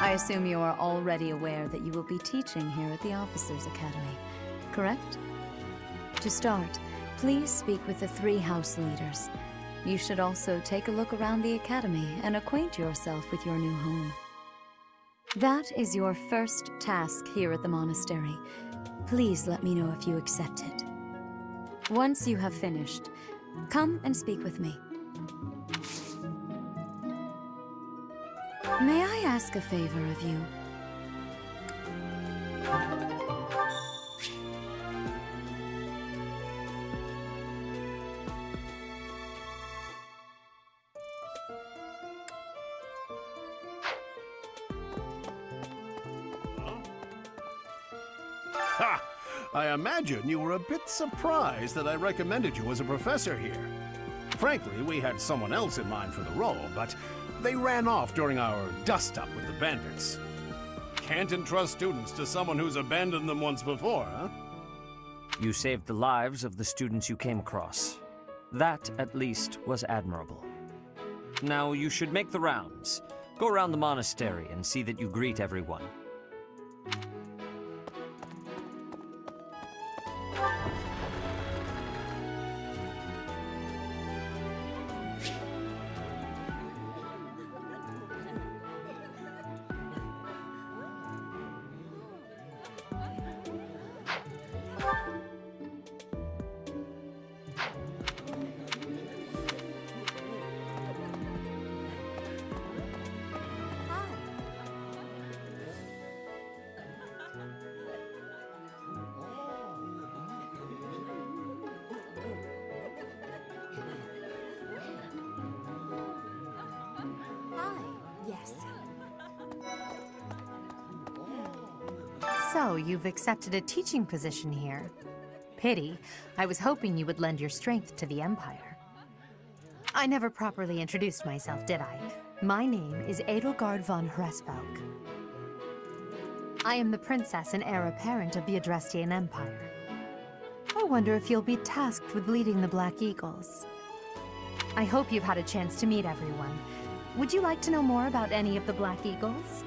I assume you are already aware that you will be teaching here at the Officers' Academy, correct? To start, please speak with the 3 house leaders. You should also take a look around the academy and acquaint yourself with your new home. That is your first task here at the monastery. Please let me know if you accept it. Once you have finished, come and speak with me. May I ask a favor of you? Ha! I imagine you were a bit surprised that I recommended you as a professor here. Frankly, we had someone else in mind for the role, but they ran off during our dust-up with the bandits. Can't entrust students to someone who's abandoned them once before, huh? You saved the lives of the students you came across. That, at least, was admirable. Now, you should make the rounds. Go around the monastery and see that you greet everyone. So, you've accepted a teaching position here. Pity. I was hoping you would lend your strength to the Empire. I never properly introduced myself, did I? My name is Edelgard von Hresvelg. I am the princess and heir apparent of the Adrestian Empire. I wonder if you'll be tasked with leading the Black Eagles. I hope you've had a chance to meet everyone. Would you like to know more about any of the Black Eagles?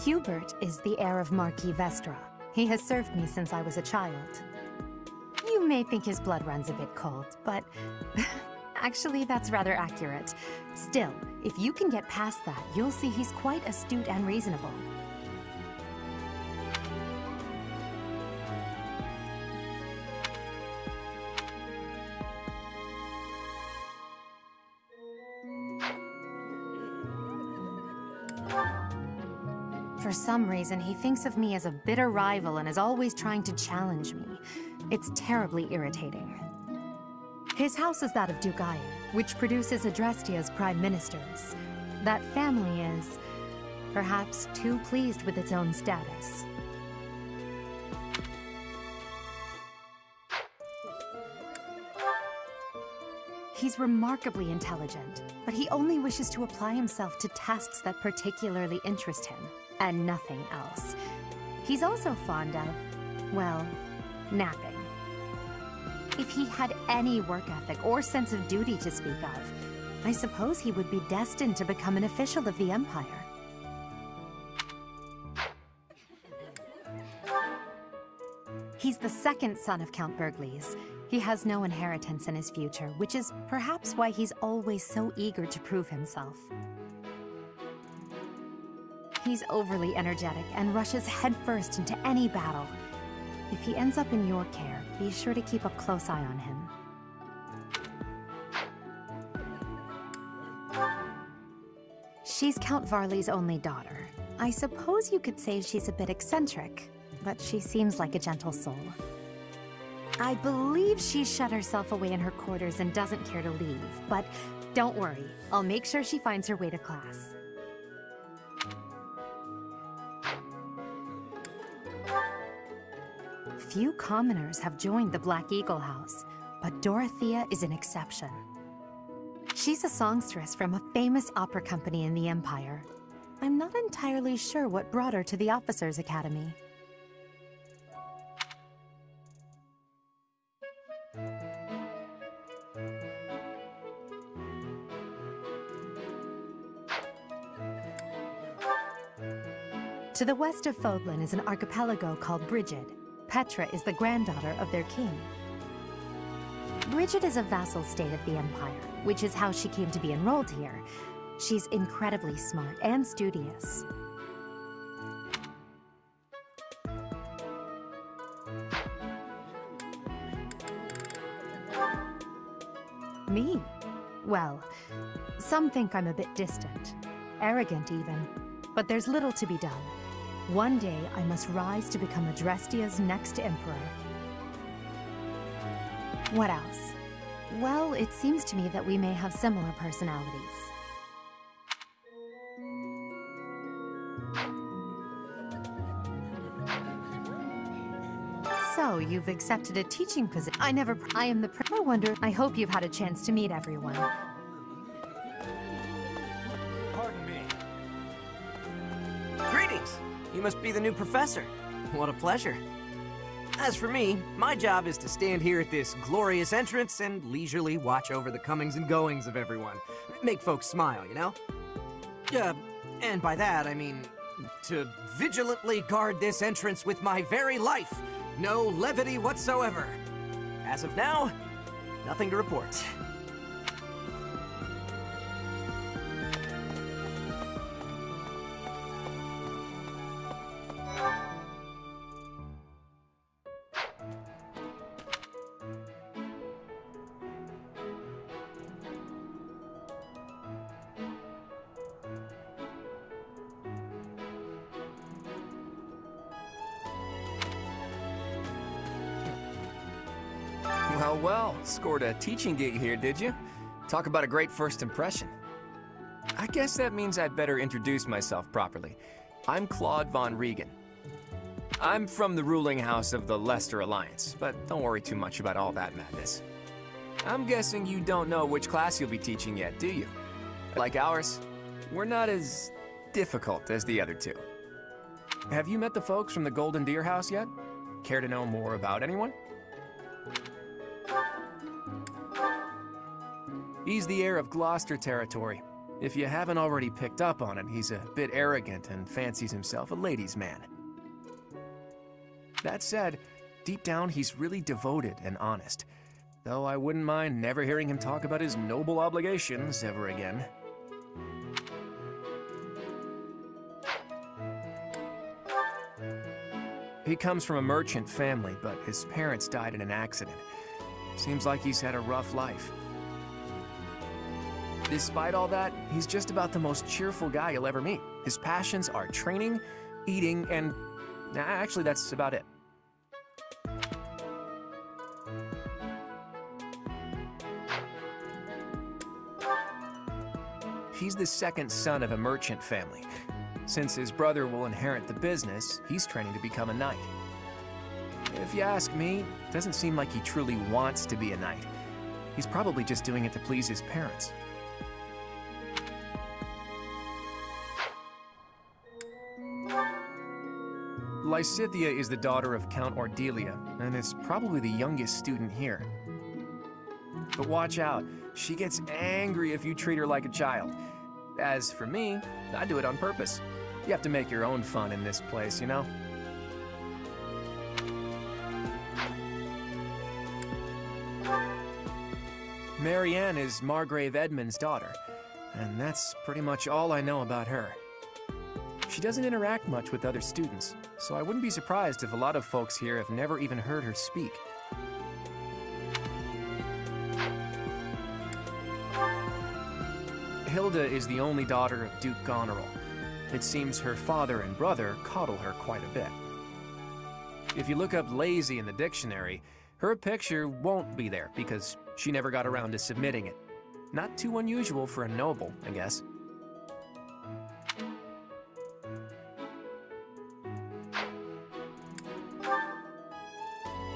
Hubert is the heir of Marquis Vestra. He has served me since I was a child. You may think his blood runs a bit cold, but actually that's rather accurate. Still, if you can get past that, you'll see he's quite astute and reasonable. For some reason, he thinks of me as a bitter rival and is always trying to challenge me. It's terribly irritating. His house is that of Duke Iron, which produces Adrestia's prime ministers. That family is, perhaps, too pleased with its own status. He's remarkably intelligent, but he only wishes to apply himself to tasks that particularly interest him, and nothing else. He's also fond of, well, napping. If he had any work ethic or sense of duty to speak of, I suppose he would be destined to become an official of the Empire. He's the second son of Count Bergliez. He has no inheritance in his future, which is perhaps why he's always so eager to prove himself. He's overly energetic and rushes headfirst into any battle. If he ends up in your care, be sure to keep a close eye on him. She's Count Varley's only daughter. I suppose you could say she's a bit eccentric, but she seems like a gentle soul. I believe she's shut herself away in her quarters and doesn't care to leave, but don't worry, I'll make sure she finds her way to class. Few commoners have joined the Black Eagle House, but Dorothea is an exception. She's a songstress from a famous opera company in the Empire. I'm not entirely sure what brought her to the Officers' Academy. To the west of Fodlan is an archipelago called Brigid. Petra is the granddaughter of their king. Brigid is a vassal state of the Empire, which is how she came to be enrolled here. She's incredibly smart and studious. Me? Well, some think I'm a bit distant, arrogant even, but there's little to be done. One day, I must rise to become Adrestia's next emperor. What else? Well, it seems to me that we may have similar personalities. So, you've accepted a teaching position. I am the I wonder, I hope you've had a chance to meet everyone. Pardon me. Greetings! You must be the new professor. What a pleasure. As for me, my job is to stand here at this glorious entrance and leisurely watch over the comings and goings of everyone. Make folks smile, you know? And by that, I mean to vigilantly guard this entrance with my very life. No levity whatsoever. As of now, nothing to report. Well, scored a teaching gig here, did you? Talk about a great first impression. I guess that means I'd better introduce myself properly. I'm Claude von Regan. I'm from the ruling house of the Leicester Alliance, but don't worry too much about all that madness. I'm guessing you don't know which class you'll be teaching yet, do you? Like ours, we're not as difficult as the other two. Have you met the folks from the Golden Deer House yet? Care to know more about anyone? He's the heir of Gloucester territory. If you haven't already picked up on it, he's a bit arrogant and fancies himself a ladies' man. That said, deep down he's really devoted and honest, though I wouldn't mind never hearing him talk about his noble obligations ever again. He comes from a merchant family, but his parents died in an accident. Seems like he's had a rough life. Despite all that, he's just about the most cheerful guy you'll ever meet. His passions are training, eating, and actually that's about it. He's the second son of a merchant family. Since his brother will inherit the business, he's training to become a knight. If you ask me, it doesn't seem like he truly wants to be a knight. He's probably just doing it to please his parents. Lysithea is the daughter of Count Ordelia, and is probably the youngest student here. But watch out, she gets angry if you treat her like a child. As for me, I do it on purpose. You have to make your own fun in this place, you know? Marianne is Margrave Edmund's daughter, and that's pretty much all I know about her. She doesn't interact much with other students, so I wouldn't be surprised if a lot of folks here have never even heard her speak. Hilda is the only daughter of Duke Goneril. It seems her father and brother coddle her quite a bit. If you look up lazy in the dictionary, her picture won't be there because she never got around to submitting it. Not too unusual for a noble, I guess.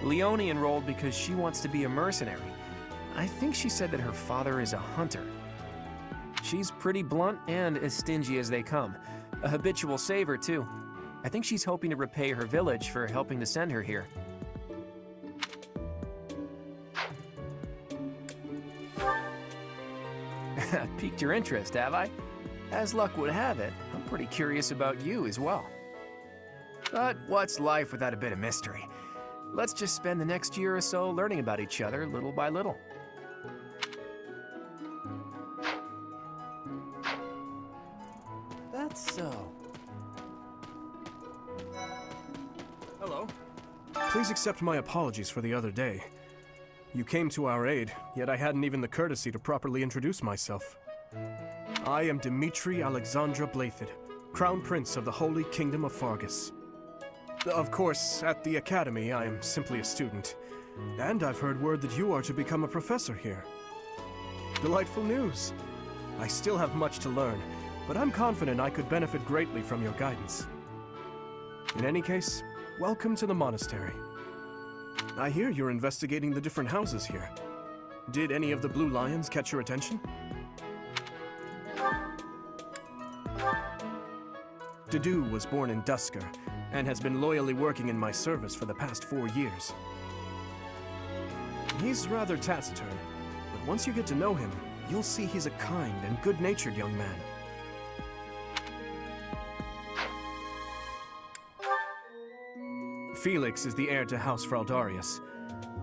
Leone enrolled because she wants to be a mercenary. I think she said that her father is a hunter. She's pretty blunt and as stingy as they come. A habitual saver, too. I think she's hoping to repay her village for helping to send her here. Piqued your interest, have I? As luck would have it, I'm pretty curious about you as well. But what's life without a bit of mystery? Let's just spend the next year or so learning about each other little by little. That's so. Hello. Please accept my apologies for the other day. You came to our aid, yet I hadn't even the courtesy to properly introduce myself. I am Dimitri Alexandra Blathid, Crown Prince of the Holy Kingdom of Fargus. Of course, at the Academy, I am simply a student. And I've heard word that you are to become a professor here. Delightful news. I still have much to learn, but I'm confident I could benefit greatly from your guidance. In any case, welcome to the monastery. I hear you're investigating the different houses here. Did any of the Blue Lions catch your attention? pt.2 was born in Dusker, and has been loyally working in my service for the past 4 years. He's rather taciturn, but once you get to know him, you'll see he's a kind and good-natured young man. Felix is the heir to House Fraldarius.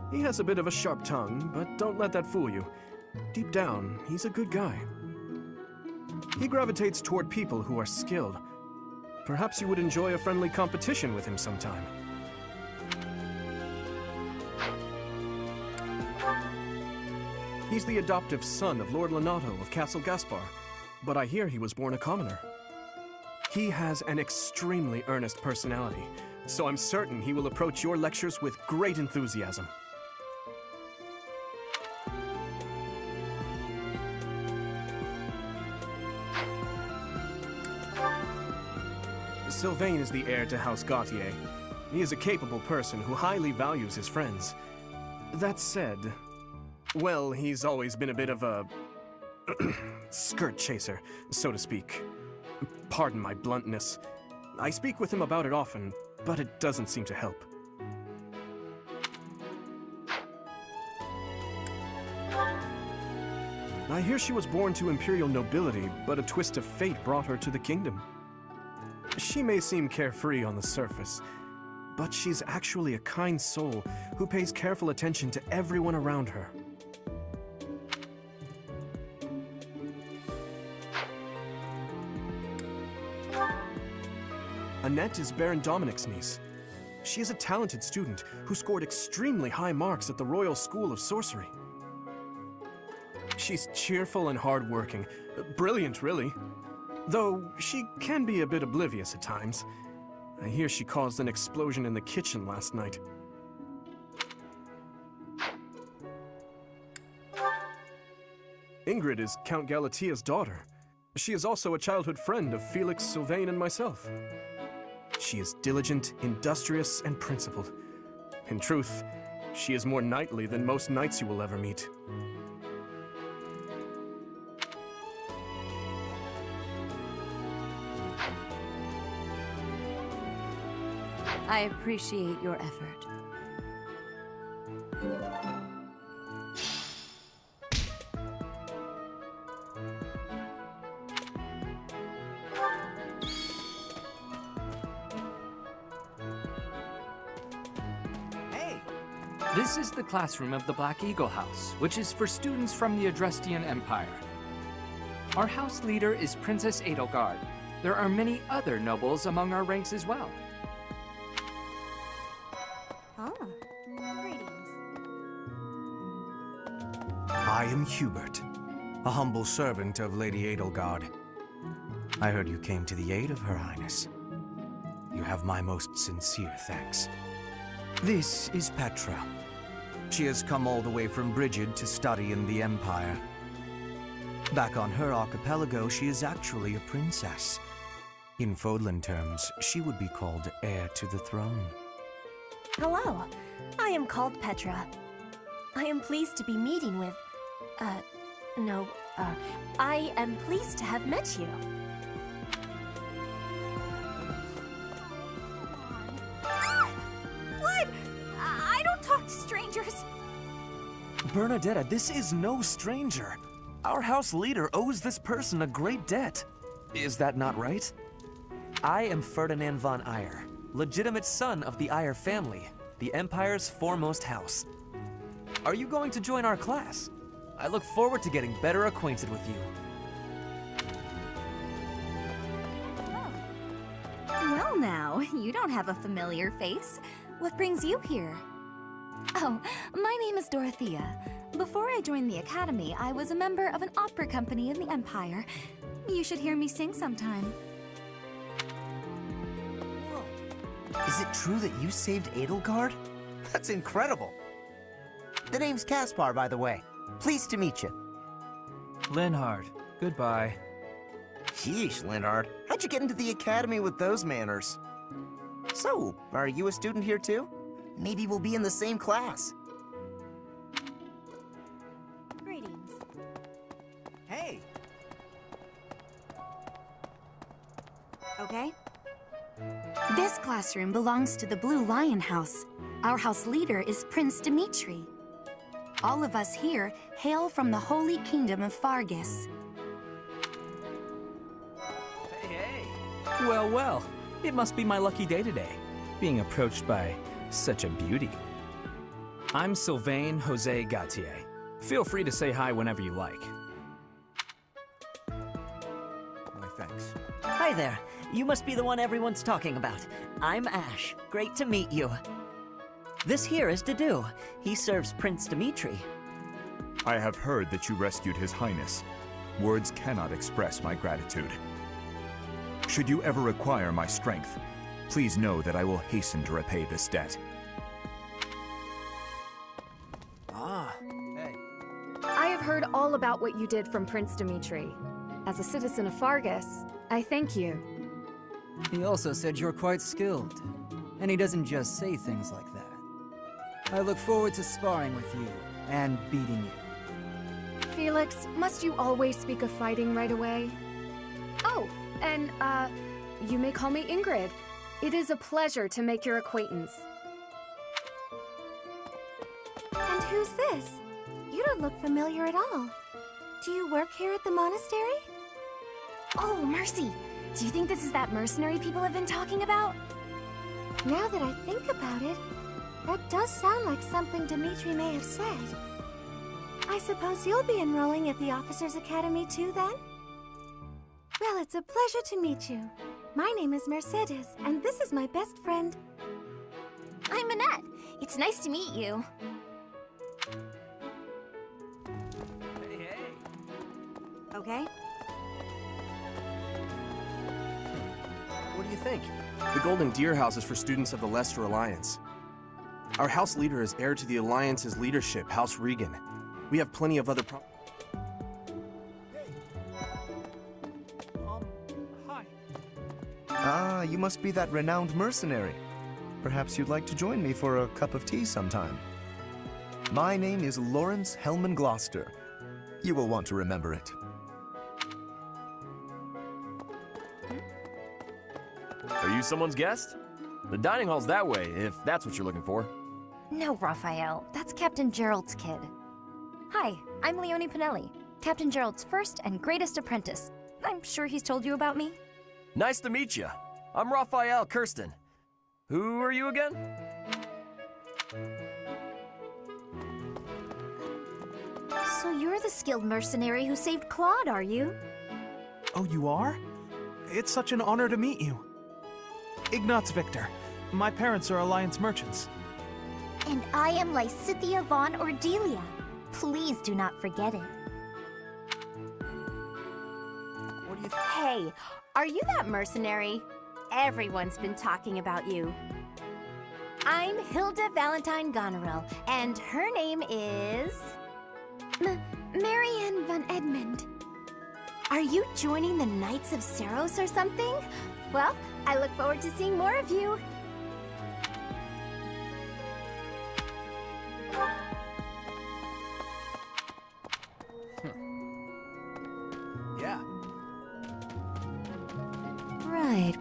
He has a bit of a sharp tongue, but don't let that fool you. Deep down, he's a good guy. He gravitates toward people who are skilled. Perhaps you would enjoy a friendly competition with him sometime. He's the adoptive son of Lord Lenato of Castle Gaspar, but I hear he was born a commoner. He has an extremely earnest personality, so I'm certain he will approach your lectures with great enthusiasm. Sylvain is the heir to House Gautier. He is a capable person who highly values his friends. That said, well, he's always been a bit of a skirt chaser, so to speak. Pardon my bluntness. I speak with him about it often, but it doesn't seem to help. I hear she was born to imperial nobility, but a twist of fate brought her to the kingdom. She may seem carefree on the surface, but she's actually a kind soul who pays careful attention to everyone around her. Annette is Baron Dominic's niece. She is a talented student who scored extremely high marks at the Royal School of Sorcery. She's cheerful and hardworking. Brilliant, really. Though she can be a bit oblivious at times. I hear she caused an explosion in the kitchen last night. Ingrid is Count Galatia's daughter. She is also a childhood friend of Felix, Sylvain, and myself. She is diligent, industrious, and principled. In truth, she is more knightly than most knights you will ever meet. I appreciate your effort. Hey! This is the classroom of the Black Eagle House, which is for students from the Adrestian Empire. Our house leader is Princess Edelgard. There are many other nobles among our ranks as well. I am Hubert, a humble servant of Lady Edelgard. I heard you came to the aid of Her Highness. You have my most sincere thanks. This is Petra. She has come all the way from Brigid to study in the Empire. Back on her archipelago, she is actually a princess. In Fodlan terms, she would be called heir to the throne. Hello, I am called Petra. I am pleased to be meeting with... I am pleased to have met you. What? I don't talk to strangers. Bernadetta, this is no stranger. Our house leader owes this person a great debt. Is that not right? I am Ferdinand von Eyre, legitimate son of the Ire family, the Empire's foremost house. Are you going to join our class? I look forward to getting better acquainted with you. Well now, you don't have a familiar face. What brings you here? Oh, my name is Dorothea. Before I joined the Academy, I was a member of an opera company in the Empire. You should hear me sing sometime. Is it true that you saved Edelgard? That's incredible. The name's Caspar, by the way. Pleased to meet you. Linhard, goodbye. Sheesh, Linhard. How'd you get into the Academy with those manners? So, are you a student here too? Maybe we'll be in the same class. Greetings. Hey! Okay. This classroom belongs to the Blue Lion House. Our house leader is Prince Dimitri. All of us here hail from the Holy Kingdom of Fargus. Well, well, it must be my lucky day today, being approached by such a beauty. I'm Sylvain Jose Gautier. Feel free to say hi whenever you like. My thanks. Hi there. You must be the one everyone's talking about. I'm Ash. Great to meet you. This here is Dedu. He serves Prince Dimitri. I have heard that you rescued His Highness. Words cannot express my gratitude. Should you ever require my strength, please know that I will hasten to repay this debt. Hey. I have heard all about what you did from Prince Dimitri. As a citizen of Fargus, I thank you. He also said you're quite skilled, and he doesn't just say things like that. I look forward to sparring with you and beating you. Felix, must you always speak of fighting right away? Oh, and, you may call me Ingrid. It is a pleasure to make your acquaintance. And who's this? You don't look familiar at all. Do you work here at the monastery? Oh, Mercy! Do you think this is that mercenary people have been talking about? Now that I think about it, that does sound like something Dimitri may have said. I suppose you'll be enrolling at the Officers' Academy too, then? Well, it's a pleasure to meet you. My name is Mercedes, and this is my best friend. I'm Annette. It's nice to meet you. Hey. Okay. What do you think? The Golden Deer House is for students of the Leicester Alliance. Our house leader is heir to the Alliance's leadership, House Regan. We have plenty of other Hi. Ah, you must be that renowned mercenary. Perhaps you'd like to join me for a cup of tea sometime. My name is Lawrence Hellman Gloucester. You will want to remember it. Are you someone's guest? The dining hall's that way, if that's what you're looking for. No, Raphael. That's Captain Gerald's kid. Hi, I'm Leonie Pinelli, Captain Gerald's first and greatest apprentice. I'm sure he's told you about me. Nice to meet you. I'm Raphael Kirsten. Who are you again? So you're the skilled mercenary who saved Claude, are you? Oh, you are? It's such an honor to meet you. Ignatz Victor. My parents are Alliance merchants. And I am Lysithia von Ordelia. Please do not forget it. What do you Hey, are you that mercenary? Everyone's been talking about you. I'm Hilda Valentine Goneril, and her name is... Marianne von Edmund. Are you joining the Knights of Saros or something? Well, I look forward to seeing more of you. Yeah. Right.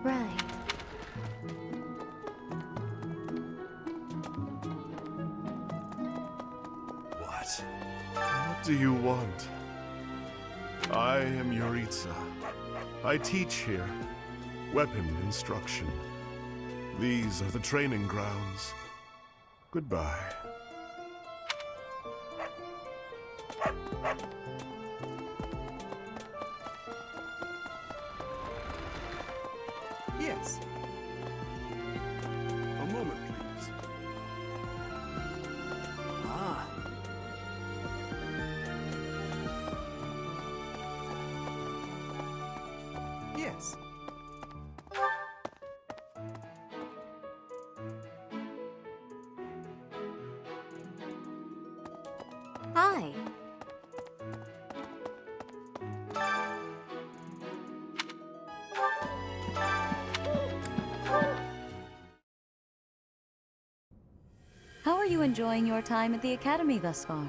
What do you want? I am Yuritsa. I teach here. Weapon instruction. These are the training grounds. Goodbye. Yes. A moment, please. Ah. Yes. Hi. How are you enjoying your time at the Academy thus far?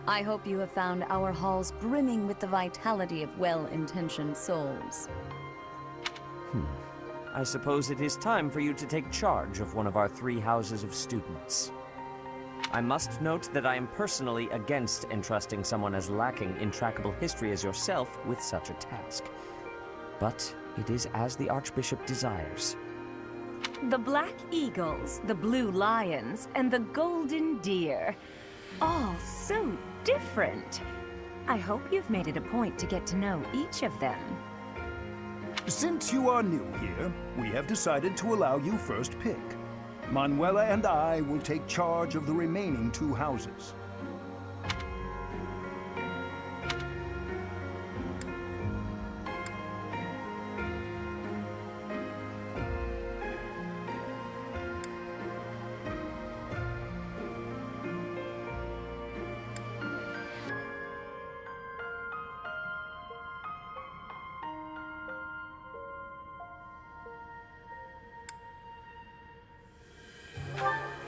I hope you have found our halls brimming with the vitality of well-intentioned souls. I suppose it is time for you to take charge of one of our 3 houses of students. I must note that I am personally against entrusting someone as lacking in trackable history as yourself with such a task. But it is as the Archbishop desires. The Black Eagles, the Blue Lions, and the Golden Deer. All so different. I hope you've made it a point to get to know each of them. Since you are new here, we have decided to allow you first pick. Manuela and I will take charge of the remaining 2 houses.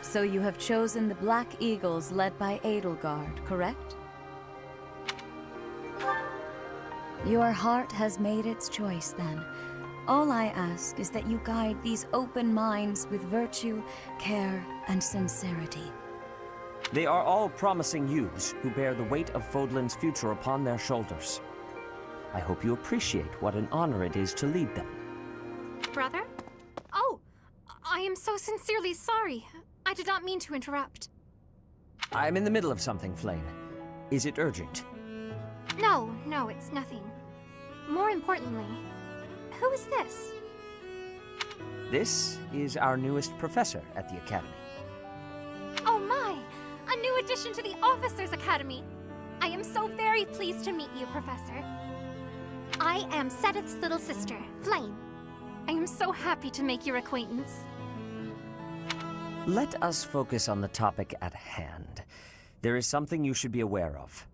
So you have chosen the Black Eagles led by Edelgard, correct? Your heart has made its choice, then. All I ask is that you guide these open minds with virtue, care, and sincerity. They are all promising youths who bear the weight of Fodlan's future upon their shoulders. I hope you appreciate what an honor it is to lead them. Brother? Oh, I am so sincerely sorry. I did not mean to interrupt. I'm in the middle of something, Flame. Is it urgent? No, it's nothing. More importantly, who is this? This is our newest professor at the Academy. Oh my! A new addition to the Officers' Academy! I am so very pleased to meet you, Professor. I am Sedith's little sister, Flame. I am so happy to make your acquaintance. Let us focus on the topic at hand. There is something you should be aware of.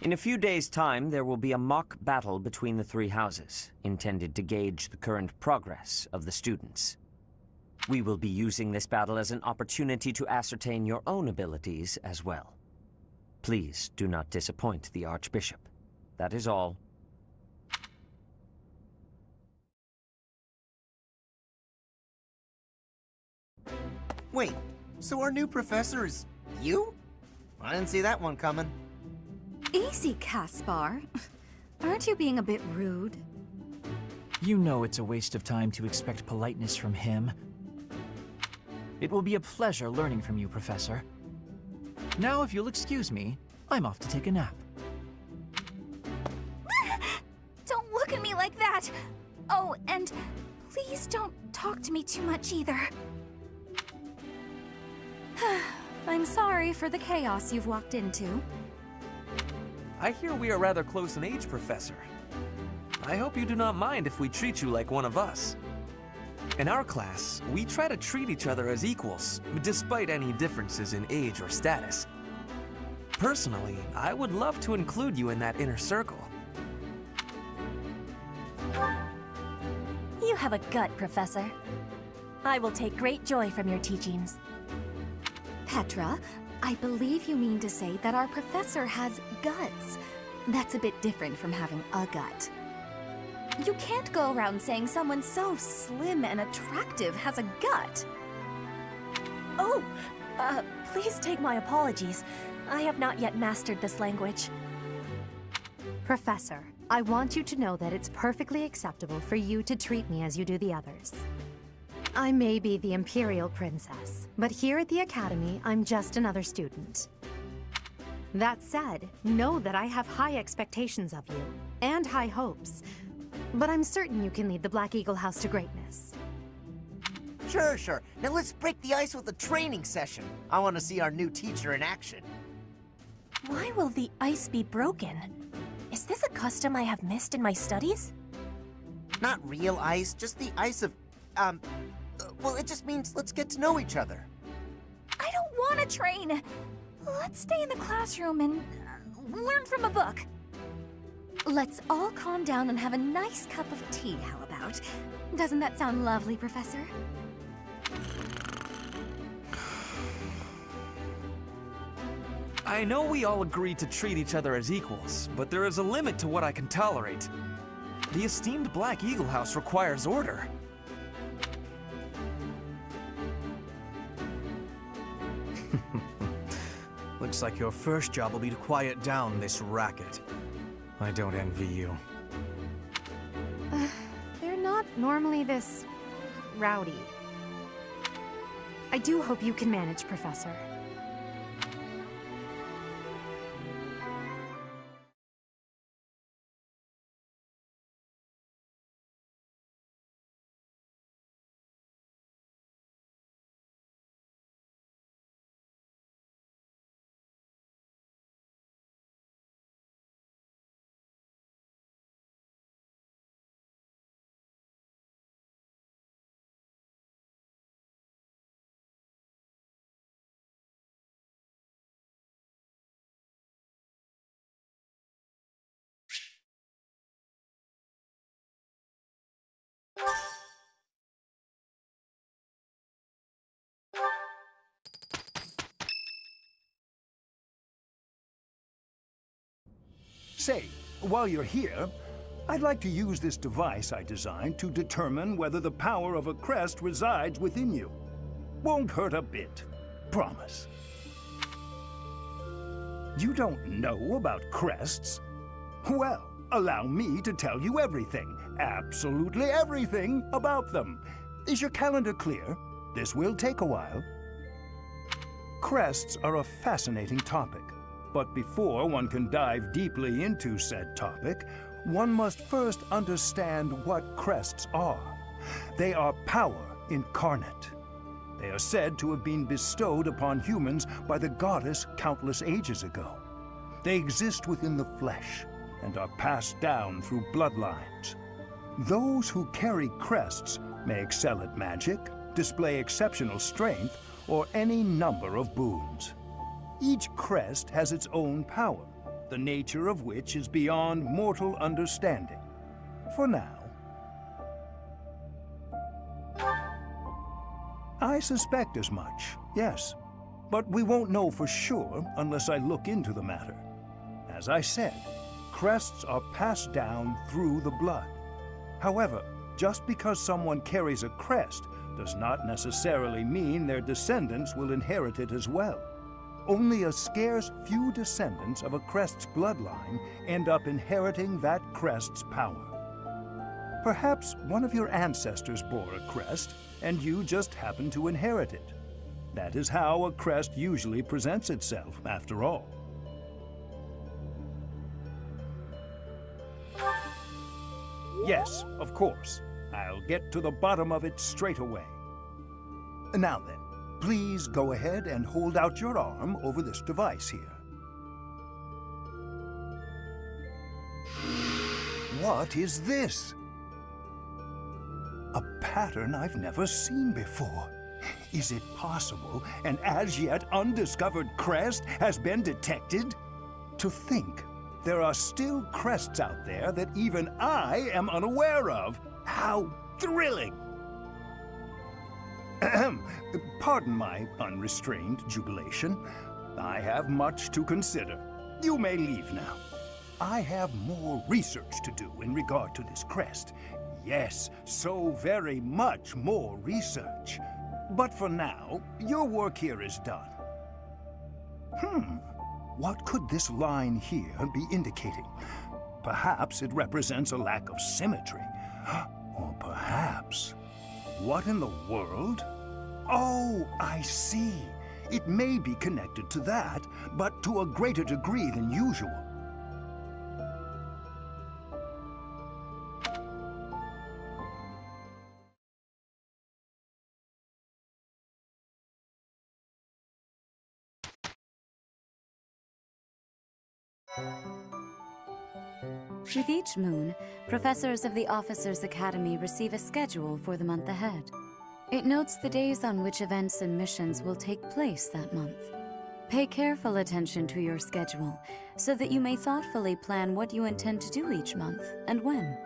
In a few days' time, there will be a mock battle between the 3 houses, intended to gauge the current progress of the students. We will be using this battle as an opportunity to ascertain your own abilities as well. Please do not disappoint the Archbishop. That is all. Wait, so our new professor is you? I didn't see that one coming. Easy, Caspar. Aren't you being a bit rude? You know it's a waste of time to expect politeness from him. It will be a pleasure learning from you, Professor. Now, if you'll excuse me, I'm off to take a nap. Don't look at me like that! Oh, and please don't talk to me too much either. I'm sorry for the chaos you've walked into. I hear we are rather close in age, Professor. I hope you do not mind if we treat you like one of us. In our class, we try to treat each other as equals, despite any differences in age or status. Personally, I would love to include you in that inner circle. You have a gut, Professor. I will take great joy from your teachings. Petra, I believe you mean to say that our professor has guts. That's a bit different from having a gut. You can't go around saying someone so slim and attractive has a gut. Oh, please take my apologies. I have not yet mastered this language. Professor, I want you to know that it's perfectly acceptable for you to treat me as you do the others. I may be the Imperial Princess, but here at the Academy, I'm just another student. That said, know that I have high expectations of you, and high hopes. But I'm certain you can lead the Black Eagle House to greatness. Sure. Now let's break the ice with a training session. I want to see our new teacher in action. Why will the ice be broken? Is this a custom I have missed in my studies? Not real ice, just the ice of, well, it just means let's get to know each other. I don't want to train. Let's stay in the classroom and learn from a book. Let's all calm down and have a nice cup of tea, how about? Doesn't that sound lovely, Professor? I know we all agreed to treat each other as equals, but there is a limit to what I can tolerate. The esteemed Black Eagle House requires order. Looks like your first job will be to quiet down this racket. I don't envy you. They're not normally this rowdy. I do hope you can manage, Professor. Say, while you're here, I'd like to use this device I designed to determine whether the power of a crest resides within you. Won't hurt a bit. Promise. You don't know about crests? Well, allow me to tell you everything, absolutely everything about them. Is your calendar clear? This will take a while. Crests are a fascinating topic. But before one can dive deeply into said topic, one must first understand what crests are. They are power incarnate. They are said to have been bestowed upon humans by the goddess countless ages ago. They exist within the flesh and are passed down through bloodlines. Those who carry crests may excel at magic, display exceptional strength, or any number of boons. Each crest has its own power, the nature of which is beyond mortal understanding. For now. I suspect as much, yes. But we won't know for sure unless I look into the matter. As I said, crests are passed down through the blood. However, just because someone carries a crest does not necessarily mean their descendants will inherit it as well. Only a scarce few descendants of a crest's bloodline end up inheriting that crest's power. Perhaps one of your ancestors bore a crest, and you just happen to inherit it. That is how a crest usually presents itself, after all. Yes, of course. I'll get to the bottom of it straight away. Now then, please go ahead and hold out your arm over this device here. What is this? A pattern I've never seen before. Is it possible an as yet undiscovered crest has been detected? To think there are still crests out there that even I am unaware of. How thrilling! Pardon my unrestrained jubilation. I have much to consider. You may leave now. I have more research to do in regard to this crest. Yes, so very much more research. But for now, your work here is done. What could this line here be indicating? Perhaps it represents a lack of symmetry. Or perhaps... What in the world? Oh, I see. It may be connected to that, but to a greater degree than usual. With each moon, professors of the Officers' Academy receive a schedule for the month ahead. It notes the days on which events and missions will take place that month. Pay careful attention to your schedule, so that you may thoughtfully plan what you intend to do each month and when.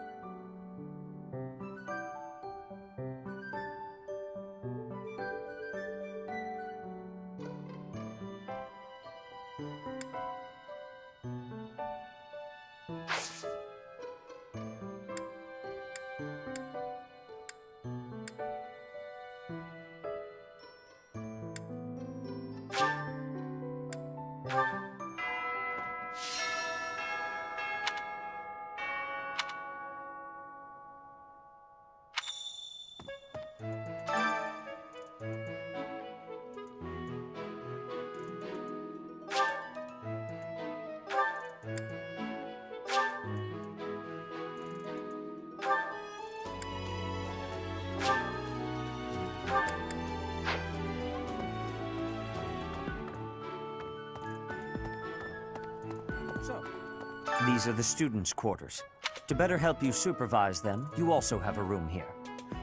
These are the students' quarters. To better help you supervise them, you also have a room here.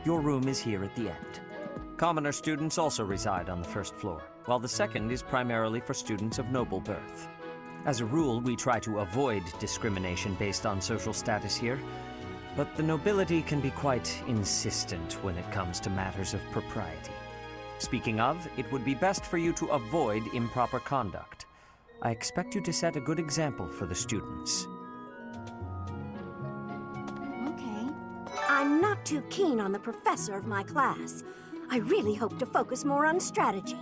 Your room is here at the end. Commoner students also reside on the first floor, while the second is primarily for students of noble birth. As a rule, we try to avoid discrimination based on social status here, but the nobility can be quite insistent when it comes to matters of propriety. Speaking of, it would be best for you to avoid improper conduct. I expect you to set a good example for the students. Okay. I'm not too keen on the professor of my class. I really hope to focus more on strategy.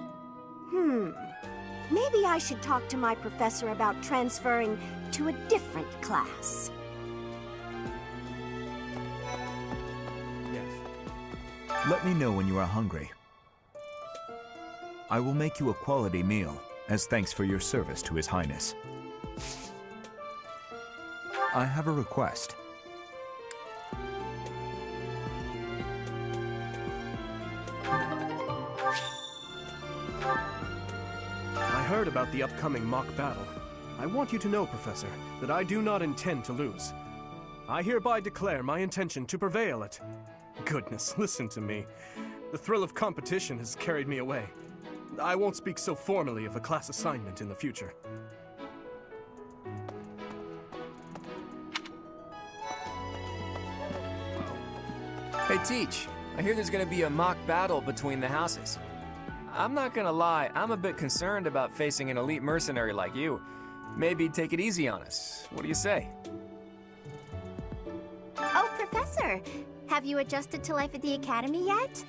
Maybe I should talk to my professor about transferring to a different class. Let me know when you are hungry. I will make you a quality meal, as thanks for your service to His Highness. I have a request. I heard about the upcoming mock battle. I want you to know, Professor, that I do not intend to lose. I hereby declare my intention to prevail at... Goodness, listen to me. The thrill of competition has carried me away. I won't speak so formally of a class assignment in the future. Hey, Teach. I hear there's gonna be a mock battle between the houses. I'm not gonna lie, I'm a bit concerned about facing an elite mercenary like you. Maybe take it easy on us. What do you say? Oh, Professor! Have you adjusted to life at the Academy yet?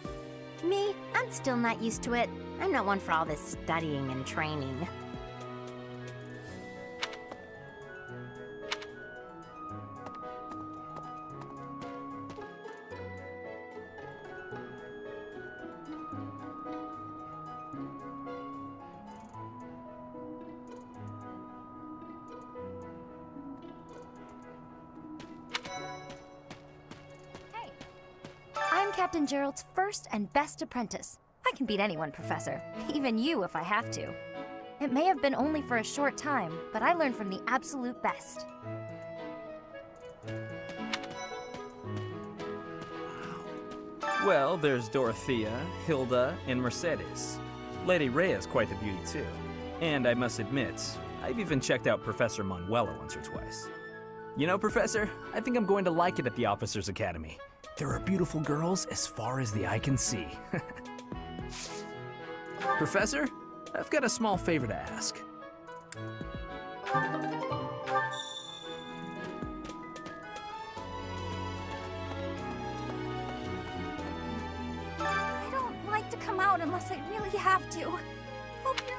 Me, I'm still not used to it. I'm not one for all this studying and training. I'm Captain Gerald's first and best apprentice. I can beat anyone, Professor. Even you, if I have to. It may have been only for a short time, but I learned from the absolute best. Well, there's Dorothea, Hilda, and Mercedes. Lady Rhea's quite the beauty, too. And I must admit, I've even checked out Professor Manuela once or twice. You know, Professor, I think I'm going to like it at the Officers' Academy. There are beautiful girls as far as the eye can see. Professor, I've got a small favor to ask. I don't like to come out unless I really have to. Hope you're...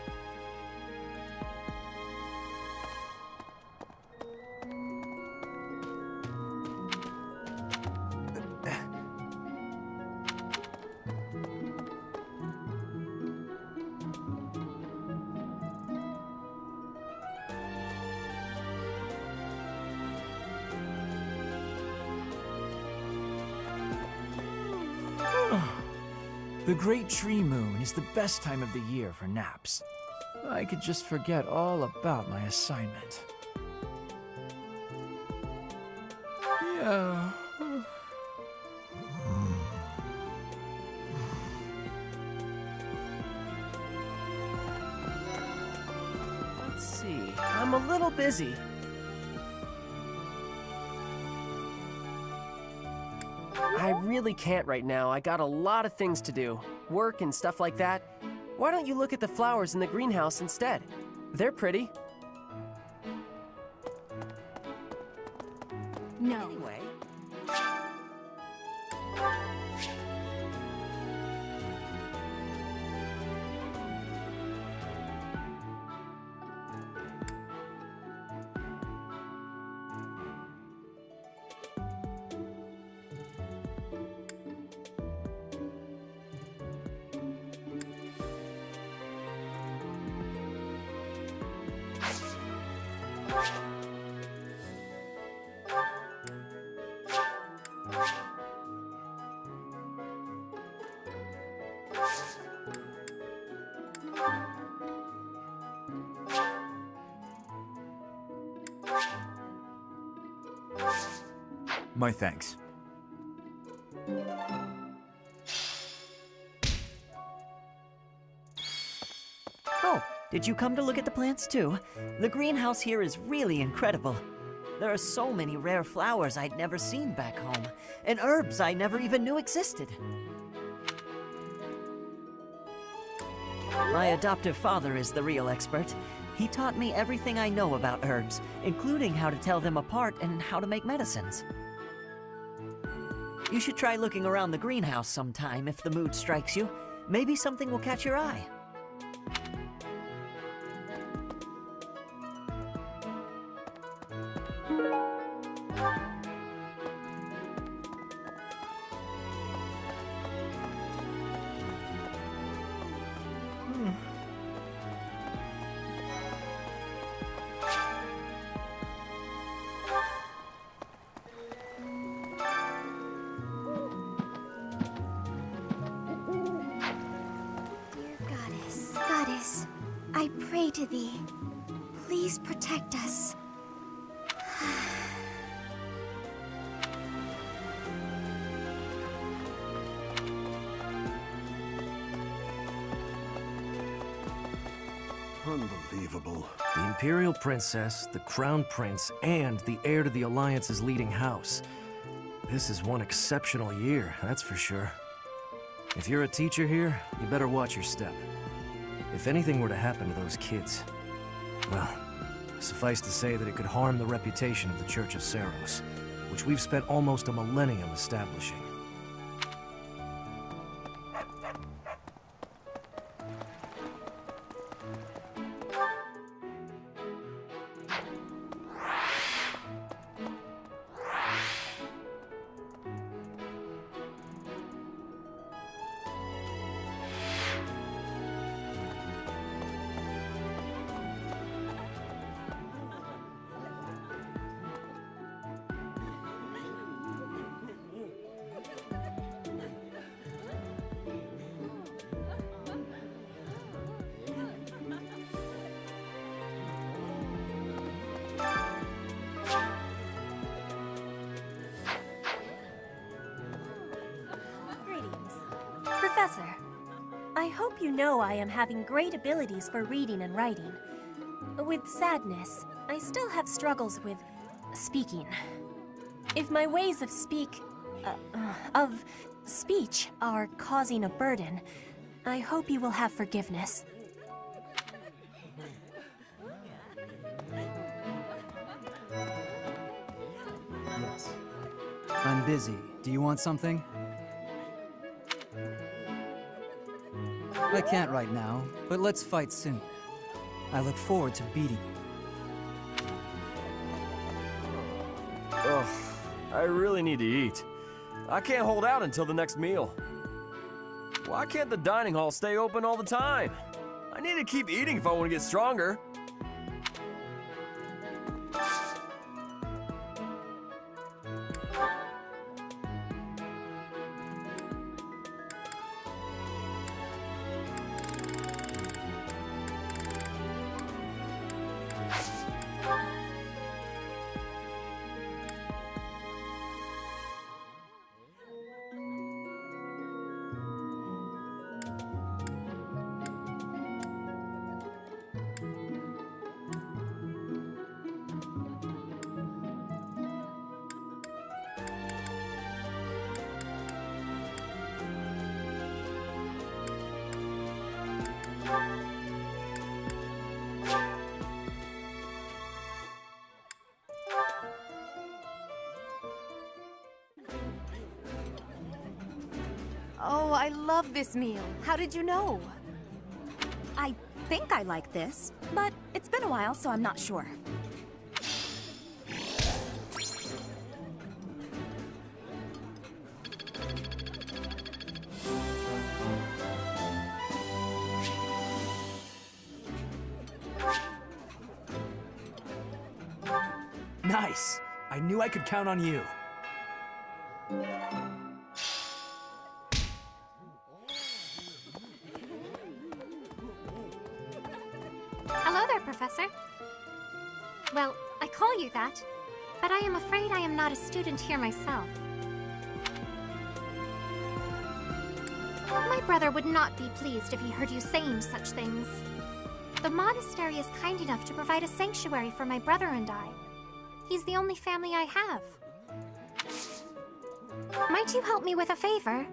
The Great Tree Moon is the best time of the year for naps. I could just forget all about my assignment. Yeah. Let's see. I'm a little busy. I really can't right now. I got a lot of things to do. Work and stuff like that. Why don't you look at the flowers in the greenhouse instead? They're pretty. No. Anyway. My thanks. Oh, did you come to look at the plants too? The greenhouse here is really incredible. There are so many rare flowers I'd never seen back home, and herbs I never even knew existed. My adoptive father is the real expert. He taught me everything I know about herbs, including how to tell them apart and how to make medicines. You should try looking around the greenhouse sometime if the mood strikes you. Maybe something will catch your eye. Goddess, I pray to thee. Please protect us. Unbelievable. The Imperial Princess, the Crown Prince, and the heir to the Alliance's leading house. This is one exceptional year, that's for sure. If you're a teacher here, you better watch your step. If anything were to happen to those kids, well, suffice to say that it could harm the reputation of the Church of Seiros, which we've spent almost a millennium establishing. Professor, I hope you know I am having great abilities for reading and writing. With sadness, I still have struggles with speaking. If my ways of speech are causing a burden, I hope you will have forgiveness. Yes. I'm busy. Do you want something? I can't right now, but let's fight soon. I look forward to beating you. Ugh, I really need to eat. I can't hold out until the next meal. Why can't the dining hall stay open all the time? I need to keep eating if I want to get stronger. Oh, I love this meal. How did you know? I think I like this, but it's been a while, so I'm not sure. Nice. I knew I could count on you. Hello there, Professor. Well, I call you that, but I am afraid I am not a student here myself. My brother would not be pleased if he heard you saying such things. The monastery is kind enough to provide a sanctuary for my brother and I. He's the only family I have. Might you help me with a favor?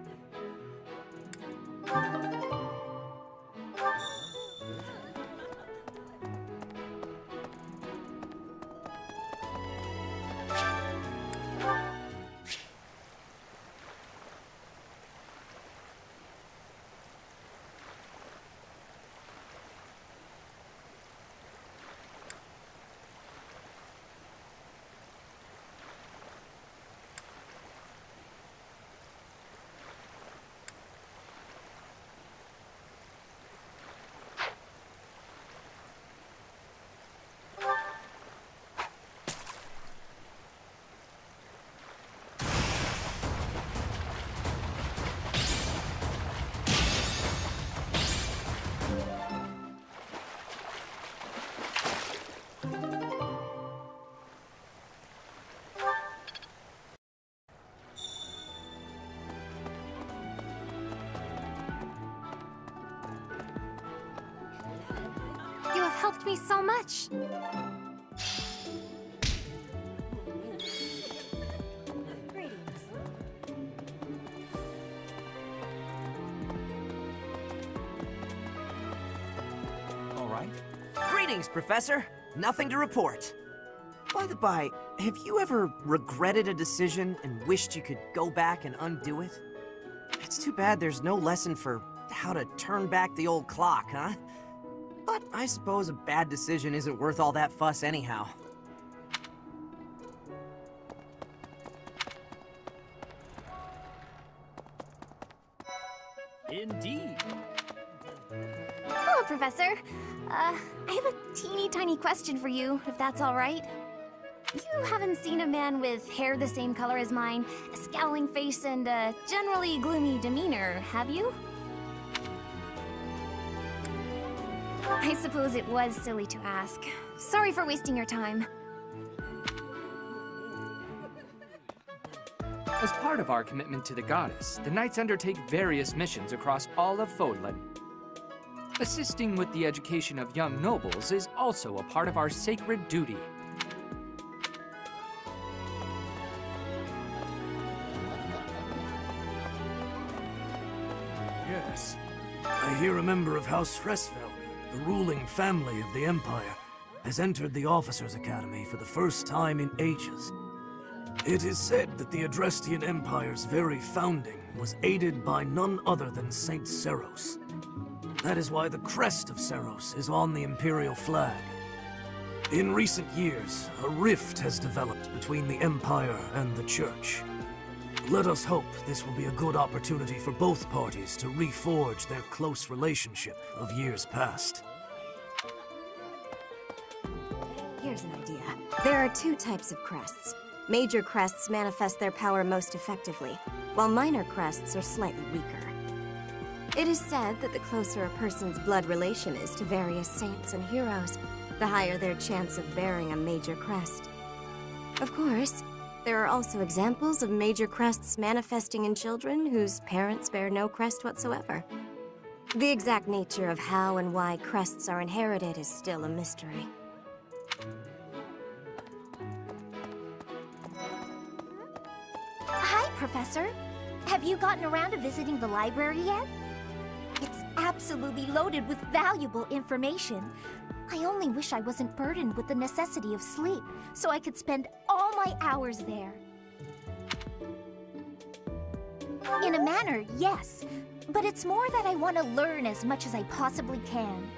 You have helped me so much. All right. Greetings, Professor. Nothing to report. By the by, have you ever regretted a decision and wished you could go back and undo it? It's too bad there's no lesson for how to turn back the old clock, huh? But I suppose a bad decision isn't worth all that fuss anyhow. Indeed. Hello, Professor. I have a teeny tiny question for you, if that's all right. You haven't seen a man with hair the same color as mine, a scowling face, and a generally gloomy demeanor, have you? I suppose it was silly to ask. Sorry for wasting your time. As part of our commitment to the goddess, the Knights undertake various missions across all of Fodlan. Assisting with the education of young nobles is also a part of our sacred duty. Yes. I hear a member of House Fresfeld, the ruling family of the Empire, has entered the Officers' Academy for the first time in ages. It is said that the Adrestian Empire's very founding was aided by none other than Saint Seros. That is why the crest of Seros is on the Imperial flag. In recent years, a rift has developed between the Empire and the Church. Let us hope this will be a good opportunity for both parties to reforge their close relationship of years past. Here's an idea. There are two types of crests. Major crests manifest their power most effectively, while minor crests are slightly weaker. It is said that the closer a person's blood relation is to various saints and heroes, the higher their chance of bearing a major crest. Of course, there are also examples of major crests manifesting in children whose parents bear no crest whatsoever. The exact nature of how and why crests are inherited is still a mystery. Hi, Professor. Have you gotten around to visiting the library yet? It's absolutely loaded with valuable information. I only wish I wasn't burdened with the necessity of sleep, so I could spend all my hours there. In a manner, yes. But it's more that I want to learn as much as I possibly can.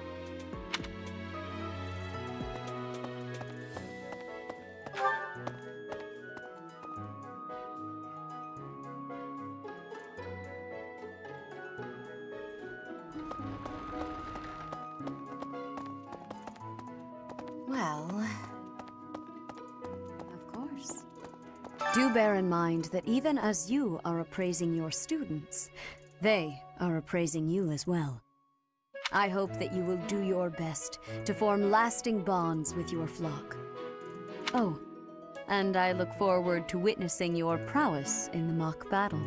Well, of course. Do bear in mind that even as you are appraising your students, they are appraising you as well. I hope that you will do your best to form lasting bonds with your flock. Oh, and I look forward to witnessing your prowess in the mock battle.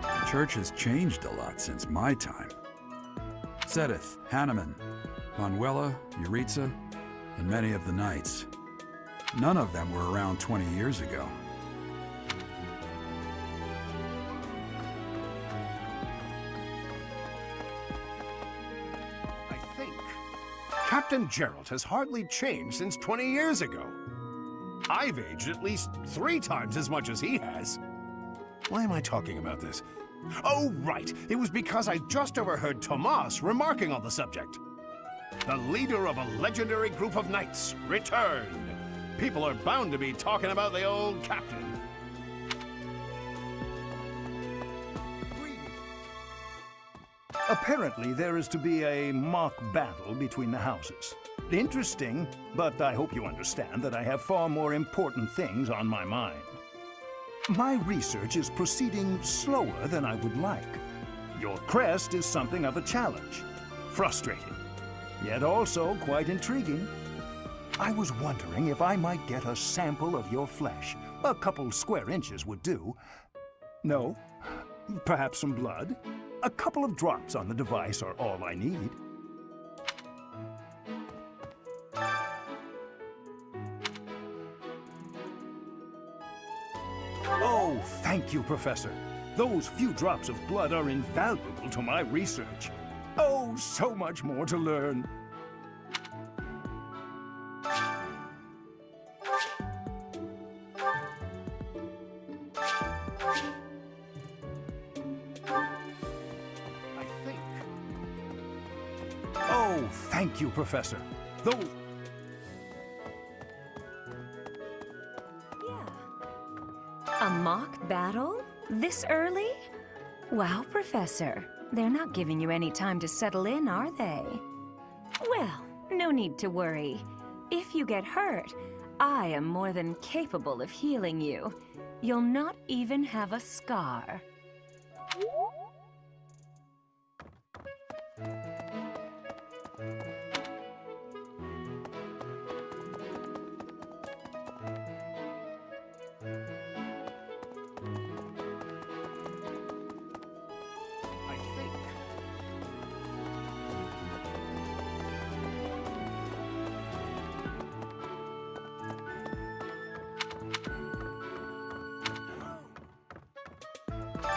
The church has changed a lot since my time. Sedith, Hanneman, Manuela, Yuritsa, and many of the knights. None of them were around 20 years ago. I think Captain Gerald has hardly changed since 20 years ago. I've aged at least 3 times as much as he has. Why am I talking about this? Oh, right. It was because I just overheard Tomas remarking on the subject. The leader of a legendary group of knights returned. People are bound to be talking about the old captain. Apparently, there is to be a mock battle between the houses. Interesting, but I hope you understand that I have far more important things on my mind. My research is proceeding slower than I would like. Your crest is something of a challenge. Frustrating, yet also quite intriguing. I was wondering if I might get a sample of your flesh. A couple square inches would do. No? Perhaps some blood? A couple of drops on the device are all I need. Oh, thank you, Professor. Those few drops of blood are invaluable to my research. Oh, so much more to learn. Oh, thank you, Professor. Those... A mock battle? This early? Wow, Professor. They're not giving you any time to settle in, are they? Well, no need to worry. If you get hurt, I am more than capable of healing you. You'll not even have a scar.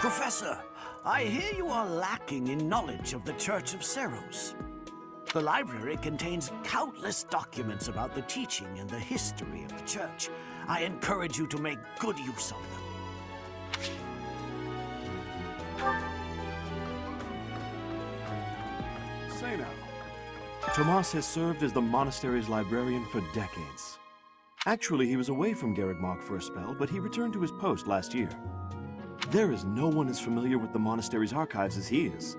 Professor, I hear you are lacking in knowledge of the Church of Seros. The library contains countless documents about the teaching and the history of the Church. I encourage you to make good use of them. Say now, Tomas has served as the monastery's librarian for decades. Actually, he was away from Garrigmach for a spell, but he returned to his post last year. There is no one as familiar with the monastery's archives as he is.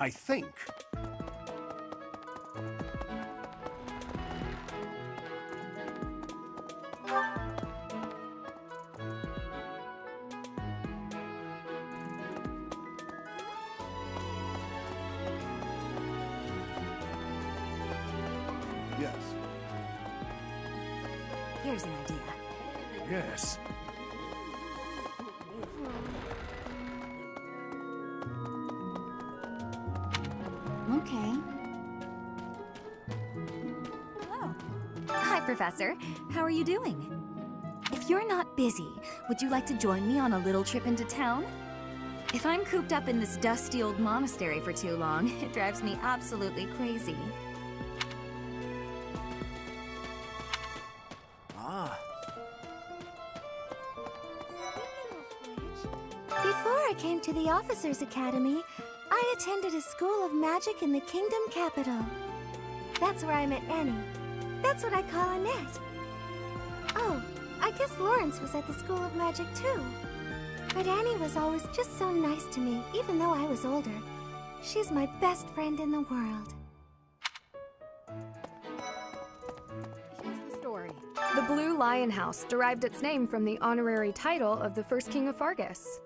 I think. Yes. Here's an idea. Yes. Okay. Hello. Hi, Professor. How are you doing? If you're not busy, would you like to join me on a little trip into town? If I'm cooped up in this dusty old monastery for too long, it drives me absolutely crazy. Before I came to the Officers Academy, I attended a school of magic in the Kingdom Capital. That's where I met Annie. That's what I call Annette. Oh, I guess Lawrence was at the School of Magic too. But Annie was always just so nice to me, even though I was older. She's my best friend in the world. Here's the story. The Blue Lion House derived its name from the honorary title of the first king of Fargus.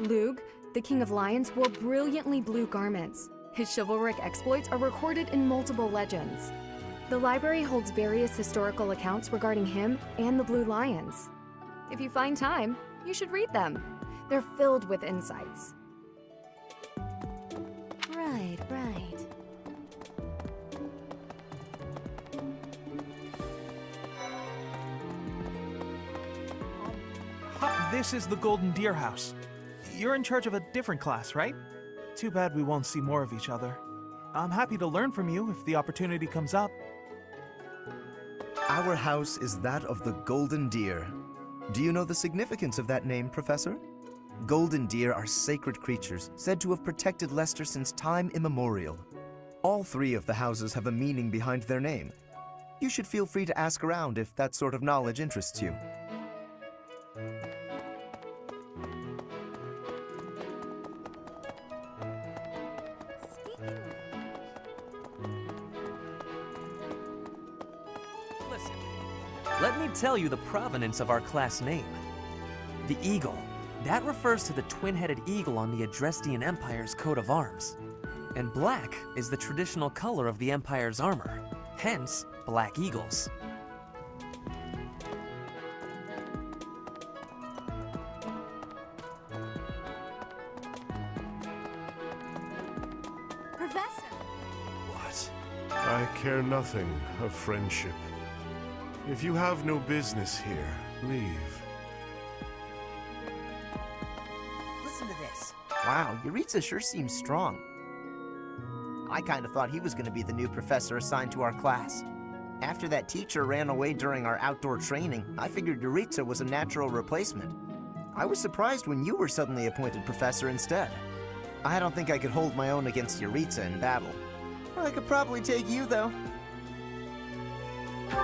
Lugh, the king of lions, wore brilliantly blue garments. His chivalric exploits are recorded in multiple legends. The library holds various historical accounts regarding him and the Blue Lions. If you find time, you should read them. They're filled with insights. Right, right. This is the Golden Deer House. You're in charge of a different class, right? Too bad we won't see more of each other. I'm happy to learn from you if the opportunity comes up. Our house is that of the Golden Deer. Do you know the significance of that name, Professor? Golden deer are sacred creatures, said to have protected Leicester since time immemorial. All three of the houses have a meaning behind their name. You should feel free to ask around if that sort of knowledge interests you. Listen, let me tell you the provenance of our class name. The eagle. That refers to the twin-headed eagle on the Adrestian Empire's coat of arms. And black is the traditional color of the Empire's armor, hence black eagles. Professor! What? I care nothing of friendship. If you have no business here, leave. Listen to this. Wow, Yuritsa sure seems strong. I kind of thought he was going to be the new professor assigned to our class. After that teacher ran away during our outdoor training, I figured Yuritsa was a natural replacement. I was surprised when you were suddenly appointed professor instead. I don't think I could hold my own against Yuritsa in battle. I could probably take you, though.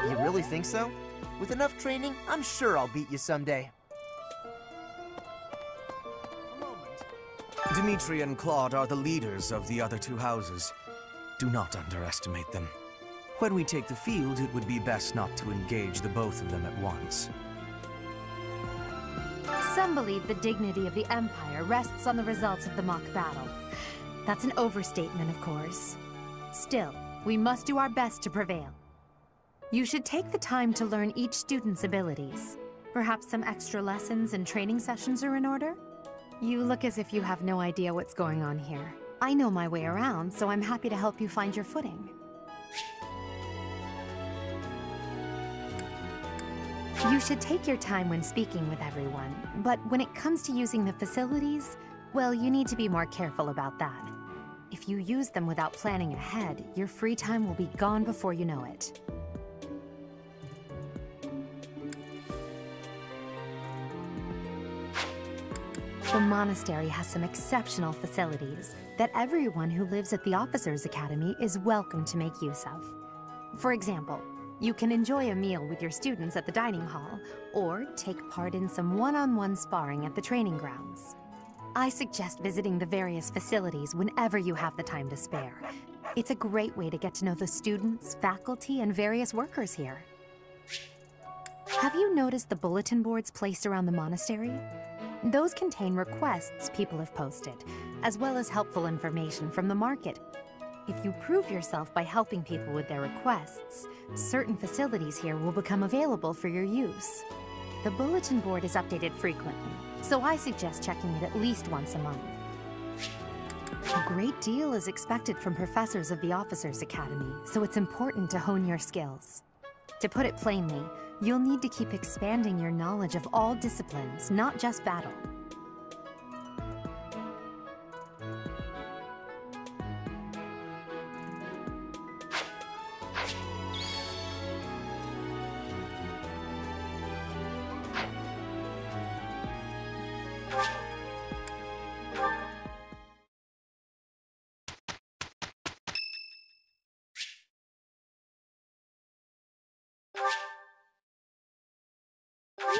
You really think so? With enough training, I'm sure I'll beat you someday. Dimitri and Claude are the leaders of the other two houses. Do not underestimate them. When we take the field, it would be best not to engage the both of them at once. Some believe the dignity of the Empire rests on the results of the mock battle. That's an overstatement, of course. Still, we must do our best to prevail. You should take the time to learn each student's abilities. Perhaps some extra lessons and training sessions are in order? You look as if you have no idea what's going on here. I know my way around, so I'm happy to help you find your footing. You should take your time when speaking with everyone, but when it comes to using the facilities, well, you need to be more careful about that. If you use them without planning ahead, your free time will be gone before you know it. The monastery has some exceptional facilities that everyone who lives at the Officers Academy is welcome to make use of. For example, you can enjoy a meal with your students at the dining hall, or take part in some one-on-one sparring at the training grounds. I suggest visiting the various facilities whenever you have the time to spare. It's a great way to get to know the students, faculty, and various workers here. Have you noticed the bulletin boards placed around the monastery? Those contain requests people have posted, as well as helpful information from the market. If you prove yourself by helping people with their requests, certain facilities here will become available for your use. The bulletin board is updated frequently, so I suggest checking it at least once a month. A great deal is expected from professors of the Officers' Academy, so it's important to hone your skills. To put it plainly, you'll need to keep expanding your knowledge of all disciplines, not just battle.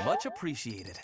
Much appreciated.